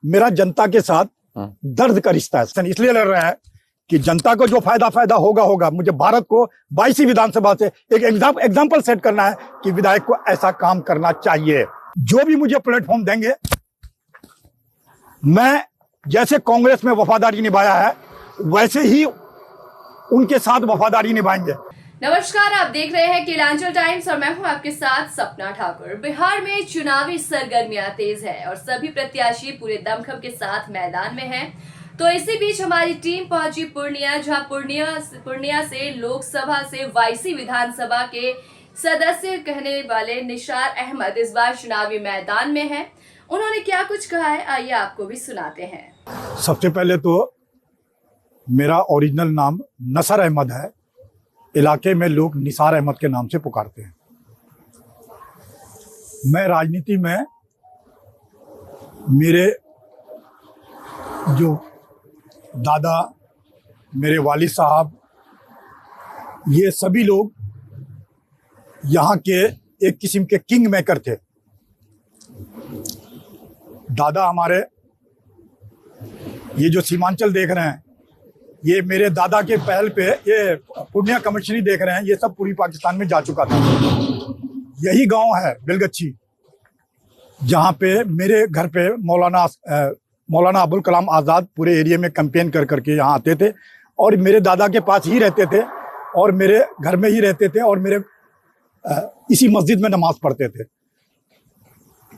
मेरा जनता के साथ दर्द का रिश्ता है। इसलिए लड़ रहा है कि जनता को जो फायदा होगा। मुझे भारत को 22 विधानसभा से एक एग्जाम्पल सेट करना है कि विधायक को ऐसा काम करना चाहिए। जो भी मुझे प्लेटफॉर्म देंगे, मैं जैसे कांग्रेस में वफादारी निभाया है वैसे ही उनके साथ वफादारी निभाएंगे। नमस्कार, आप देख रहे हैं केलांचल टाइम्स और मैं हूं आपके साथ सपना ठाकुर। बिहार में चुनावी सरगर्मियां तेज है और सभी प्रत्याशी पूरे दमखम के साथ मैदान में हैं। तो इसी बीच हमारी टीम पहुंची पूर्णिया, जहां पूर्णिया से लोकसभा से 22 विधानसभा के सदस्य कहने वाले निसार अहमद इस बार चुनावी मैदान में हैं। उन्होंने क्या कुछ कहा है, आइए आपको भी सुनाते हैं। सबसे पहले तो मेरा ओरिजिनल नाम नसर अहमद है। इलाके में लोग निसार अहमद के नाम से पुकारते हैं। मैं राजनीति में मेरे जो दादा, मेरे वालिद साहब, ये सभी लोग यहाँ के एक किस्म के किंग मेकर थे। दादा हमारे, ये जो सीमांचल देख रहे हैं, ये मेरे दादा के पहल पे ये पूर्णिया कमिश्नरी देख रहे हैं, ये सब पूरी पाकिस्तान में जा चुका था। यही गांव है बेलगच्छी, जहां पे मेरे घर पे मौलाना अबुल कलाम आज़ाद पूरे एरिया में कैंपेन कर करके यहाँ आते थे और मेरे दादा के पास ही रहते थे और मेरे घर में ही रहते थे और मेरे इसी मस्जिद में नमाज पढ़ते थे।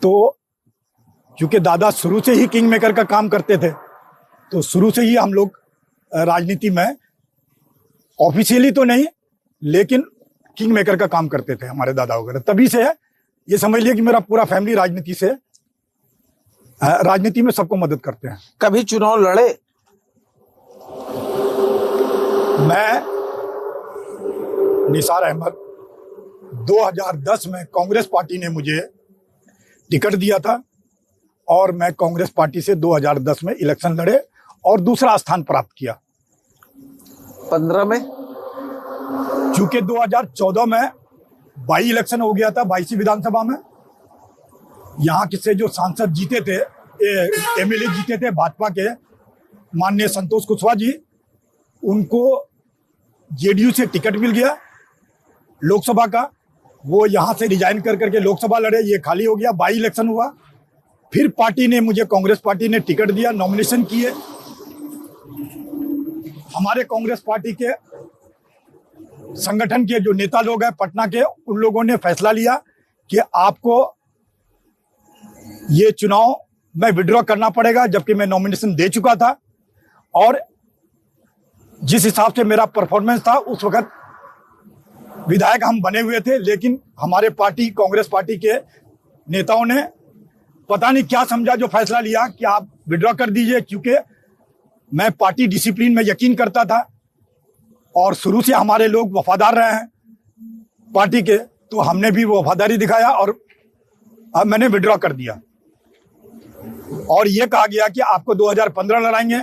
तो चूंकि दादा शुरू से ही किंग मेकर का काम करते थे, तो शुरू से ही हम लोग राजनीति में ऑफिशियली तो नहीं लेकिन किंग मेकर का काम करते थे हमारे दादा वगैरह। तभी से है, ये समझ लिया कि मेरा पूरा फैमिली राजनीति में सबको मदद करते हैं। कभी चुनाव लड़े? मैं निसार अहमद 2010 में कांग्रेस पार्टी ने मुझे टिकट दिया था और मैं कांग्रेस पार्टी से 2010 में इलेक्शन लड़े और दूसरा स्थान प्राप्त किया। 15 में चूंकि 2014 में बाई इलेक्शन हो गया था 22 विधानसभा में, यहाँ से जो सांसद जीते थे, एमएलए जीते थे भाजपा के माननीय संतोष कुशवाहा जी, उनको जेडीयू से टिकट मिल गया लोकसभा का। वो यहाँ से रिजाइन कर करके लोकसभा लड़े, ये खाली हो गया। बाई इलेक्शन हुआ, फिर पार्टी ने मुझे, कांग्रेस पार्टी ने टिकट दिया, नॉमिनेशन किए। हमारे कांग्रेस पार्टी के संगठन के जो नेता लोग हैं पटना के, उन लोगों ने फैसला लिया कि आपको ये चुनाव में विड्रॉ करना पड़ेगा, जबकि मैं नॉमिनेशन दे चुका था और जिस हिसाब से मेरा परफॉर्मेंस था उस वक्त विधायक हम बने हुए थे। लेकिन हमारे पार्टी, कांग्रेस पार्टी के नेताओं ने पता नहीं क्या समझा, जो फैसला लिया कि आप विड्रॉ कर दीजिए। क्योंकि मैं पार्टी डिसिप्लिन में यकीन करता था और शुरू से हमारे लोग वफादार रहे हैं पार्टी के, तो हमने भी वो वफादारी दिखाया और अब मैंने विड्रॉ कर दिया। और ये कहा गया कि आपको 2015 लड़ाएंगे,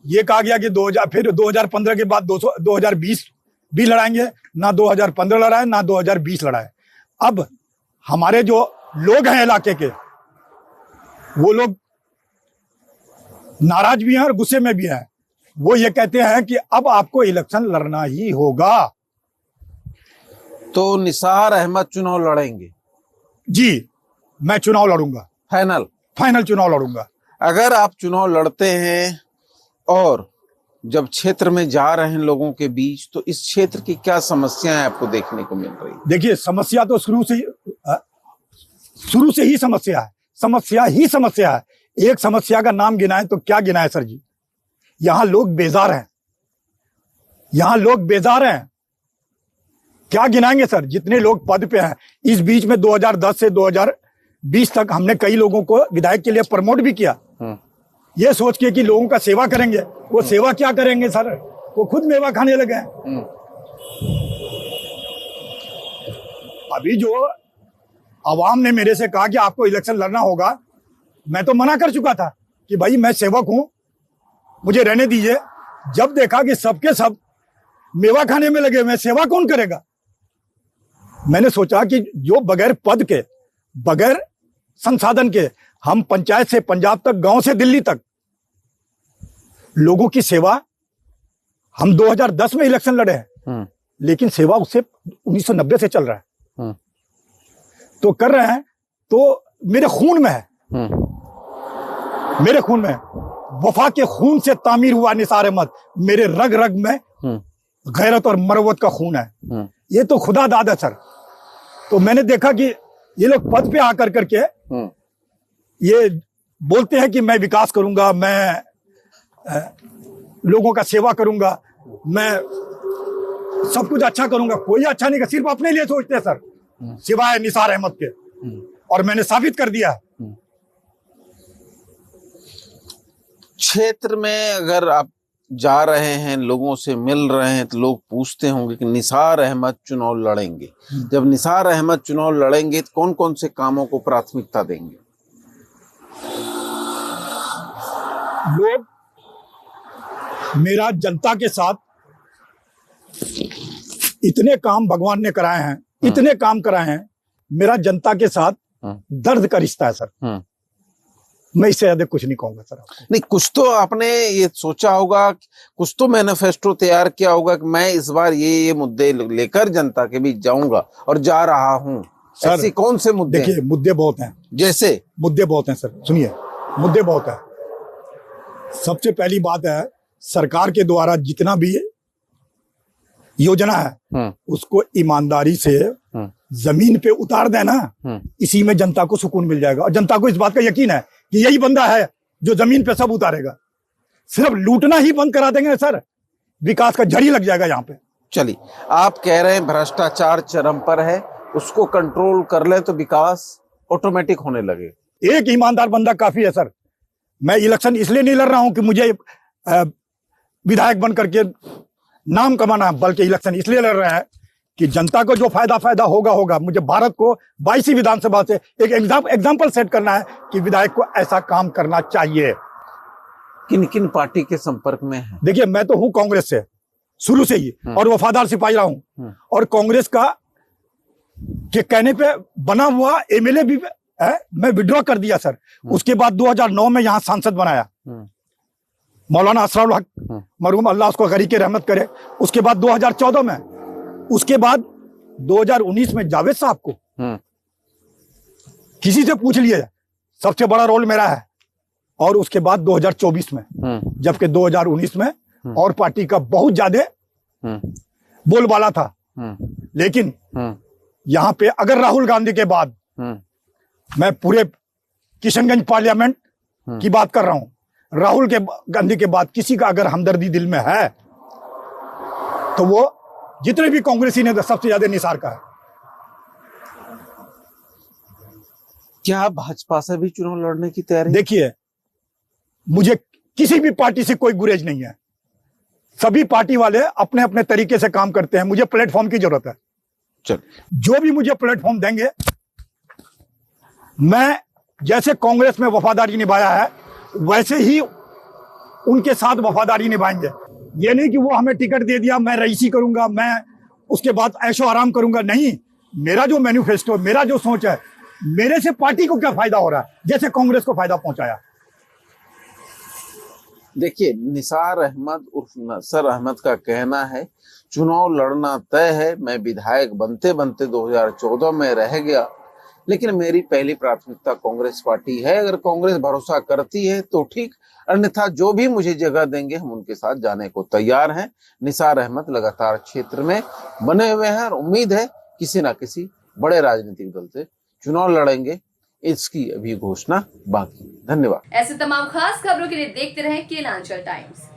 ये कहा गया कि 2015 के बाद 2020 भी लड़ाएंगे। ना 2015 लड़ाए ना 2020 लड़ाए। अब हमारे जो लोग हैं इलाके के, वो लोग नाराज भी हैं और गुस्से में भी हैं। वो ये कहते हैं कि अब आपको इलेक्शन लड़ना ही होगा। तो निसार अहमद चुनाव लड़ेंगे? जी, मैं चुनाव लड़ूंगा। फाइनल चुनाव लड़ूंगा। अगर आप चुनाव लड़ते हैं और जब क्षेत्र में जा रहे हैं लोगों के बीच, तो इस क्षेत्र की क्या समस्याएं आपको देखने को मिल रही? देखिए, समस्या तो शुरू से ही समस्या है। एक समस्या का नाम गिनाए तो क्या गिनाए सर जी? यहाँ लोग बेजार हैं। क्या गिनाएंगे सर? जितने लोग पद पे हैं, इस बीच में 2010 से 2020 तक हमने कई लोगों को विधायक के लिए प्रमोट भी किया, ये सोच के कि लोगों का सेवा करेंगे। वो सेवा क्या करेंगे सर? वो खुद मेवा खाने लगे हैं। अभी जो आवाम ने मेरे से कहा कि आपको इलेक्शन लड़ना होगा, मैं तो मना कर चुका था कि भाई मैं सेवक हूं, मुझे रहने दीजिए। जब देखा कि सबके सब मेवा खाने में लगे हुए, सेवा कौन करेगा? मैंने सोचा कि जो बगैर पद के, बगैर संसाधन के हम पंचायत से पंजाब तक, गांव से दिल्ली तक लोगों की सेवा, हम 2010 में इलेक्शन लड़े हैं, लेकिन सेवा उससे 1990 से चल रहा है, तो कर रहे हैं। तो मेरे खून में है, मेरे खून में है। वफा के खून से तामीर हुआ निसार अहमद, मेरे रग रग में गैरत और मरवत का खून है। ये तो खुदा दाद है सर। तो मैंने देखा कि ये लोग पद पे आकर करके ये बोलते हैं कि मैं विकास करूंगा, मैं लोगों का सेवा करूंगा, मैं सब कुछ अच्छा करूंगा। कोई अच्छा नहीं कर, सिर्फ अपने लिए सोचते हैं सर, सिवाय निसार अहमद के। और मैंने साबित कर दिया। क्षेत्र में अगर आप जा रहे हैं, लोगों से मिल रहे हैं, तो लोग पूछते होंगे कि निसार अहमद चुनाव लड़ेंगे। जब निसार अहमद चुनाव लड़ेंगे तो कौन कौन से कामों को प्राथमिकता देंगे? लोग मेरा जनता के साथ इतने काम भगवान ने कराए हैं, इतने काम कराए हैं, मेरा जनता के साथ दर्द का रिश्ता है सर। मैं इससे ज्यादा कुछ नहीं कहूंगा सर आपको। नहीं, कुछ तो आपने ये सोचा होगा, कुछ तो मैनिफेस्टो तैयार किया होगा कि मैं इस बार ये मुद्दे लेकर जनता के बीच जाऊंगा और जा रहा हूं। ऐसे कौन से मुद्दे? देखिए, मुद्दे बहुत हैं। जैसे मुद्दे बहुत हैं सर, सुनिए, मुद्दे बहुत है। सबसे पहली बात है, सरकार के द्वारा जितना भी योजना है उसको ईमानदारी से जमीन पे उतार देना, इसी में जनता को सुकून मिल जाएगा। और जनता को इस बात का यकीन है कि यही बंदा है जो जमीन पे सब उतारेगा। सिर्फ लूटना ही बंद करा देंगे सर, विकास का झड़ी लग जाएगा यहाँ पे। चलिए, आप कह रहे हैं भ्रष्टाचार चरम पर है, उसको कंट्रोल कर ले तो विकास ऑटोमेटिक होने लगे। एक ईमानदार बंदा काफी है सर। मैं इलेक्शन इसलिए नहीं लड़ रहा हूं कि मुझे विधायक बन करके नाम कमाना, बल्कि इलेक्शन इसलिए लड़ रहा है कि जनता को जो फायदा होगा। मुझे भारत को 22 विधानसभा से एक एग्जाम्पल सेट करना है कि विधायक को ऐसा काम करना चाहिए। किन किन पार्टी के संपर्क में है? देखिए, मैं तो हूं कांग्रेस से शुरू से ही, और वफादार सिपाही रहा हूं, और कांग्रेस का के कहने पे बना हुआ एमएलए भी है। मैं विड्रॉ कर दिया सर। उसके बाद 2009 में यहां सांसद बनाया मौलाना असराउल हक मरहूम, अल्लाह उसको गरीब के रहमत करे। उसके बाद 2014 में, उसके बाद 2019 में जावेद साहब को किसी से पूछ लिए, सबसे बड़ा रोल मेरा है। और उसके बाद 2024 में, जबकि 2019 में और पार्टी का बहुत ज्यादा बोलबाला था। लेकिन यहां पे अगर राहुल गांधी के बाद, मैं पूरे किशनगंज पार्लियामेंट की बात कर रहा हूं, राहुल गांधी के बाद किसी का अगर हमदर्दी दिल में है तो वो जितने भी कांग्रेसी ने सबसे ज्यादा निसार का है। क्या भाजपा से भी चुनाव लड़ने की तैयारी? देखिए, मुझे किसी भी पार्टी से कोई गुरेज नहीं है। सभी पार्टी वाले अपने अपने तरीके से काम करते हैं। मुझे प्लेटफॉर्म की जरूरत है। चल, जो भी मुझे प्लेटफॉर्म देंगे, मैं जैसे कांग्रेस में वफादारी निभाया है वैसे ही उनके साथ वफादारी निभाएंगे। ये नहीं कि वो हमें टिकट दे दिया, मैं रईसी करूंगा, मैं उसके बाद ऐशो आराम करूंगा। नहीं, मेरा जो मैनिफेस्टो, मेरा जो सोच है, मेरे से पार्टी को क्या फायदा हो रहा है, जैसे कांग्रेस को फायदा पहुंचाया। देखिए, निसार अहमद उर्फ नसर अहमद का कहना है चुनाव लड़ना तय है। मैं विधायक बनते बनते 2014 में रह गया, लेकिन मेरी पहली प्राथमिकता कांग्रेस पार्टी है। अगर कांग्रेस भरोसा करती है तो ठीक, अन्यथा जो भी मुझे जगह देंगे हम उनके साथ जाने को तैयार हैं। निसार अहमद लगातार क्षेत्र में बने हुए हैं और उम्मीद है किसी ना किसी बड़े राजनीतिक दल से चुनाव लड़ेंगे। इसकी अभी घोषणा बाकी। धन्यवाद। ऐसे तमाम खास खबरों के लिए देखते रहें केलांचल टाइम्स।